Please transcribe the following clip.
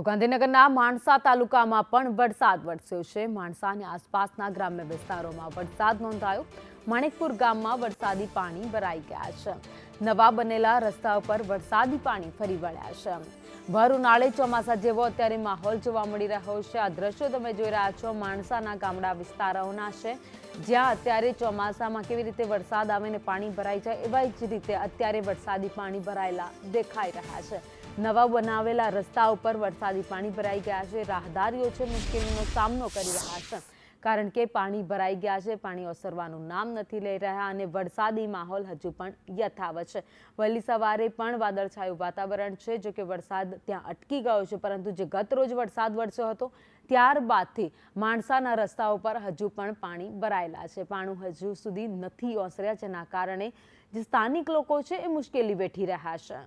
ગાંધીનગરના માણસા તાલુકામાં પણ વરસાદ વરસ્યો છે। માણસા અને આસપાસના ગ્રામ્ય વિસ્તારોમાં વરસાદ નોંધાયો। માણેકપુર ગામમાં વરસાદી પાણી ભરાઈ ગયા છે। નવા બનેલા રસ્તા પર વરસાદી પાણી ફરી વળ્યા છે। ભર ઉનાળે ચોમાસા જેવો અત્યારે માહોલ જોવા મળી રહ્યો છે। આ દ્રશ્યો તમે જોઈ રહ્યા છો માણસાના ગામડા વિસ્તારોના છે, જ્યાં અત્યારે ચોમાસામાં કેવી રીતે વરસાદ આવે ને પાણી ભરાઈ જાય એવા જ રીતે અત્યારે વરસાદી પાણી ભરાયેલા દેખાઈ રહ્યા છે। નવા બનાવેલા રસ્તા ઉપર વરસાદી પાણી ભરાઈ ગયા છે। રાહદારીઓ છે મુશ્કેલીનો સામનો કરી રહ્યા છે, કારણ કે પાણી ભરાઈ ગયા છે। પાણી ઓસરવાનું નામ નથી લઈ રહ્યા અને વરસાદી માહોલ હજુ પણ યથાવત છે। વહેલી સવારે પણ વાદળછાયું વાતાવરણ છે, જો કે વરસાદ ત્યાં અટકી ગયો છે, પરંતુ જે ગત રોજ વરસાદ વરસ્યો હતો ત્યારબાદથી માણસાના રસ્તાઓ પર હજુ પણ પાણી ભરાયેલા છે। પાણી હજુ સુધી નથી ઓસર્યા, જેના કારણે જે સ્થાનિક લોકો છે એ મુશ્કેલી વેઠી રહ્યા છે।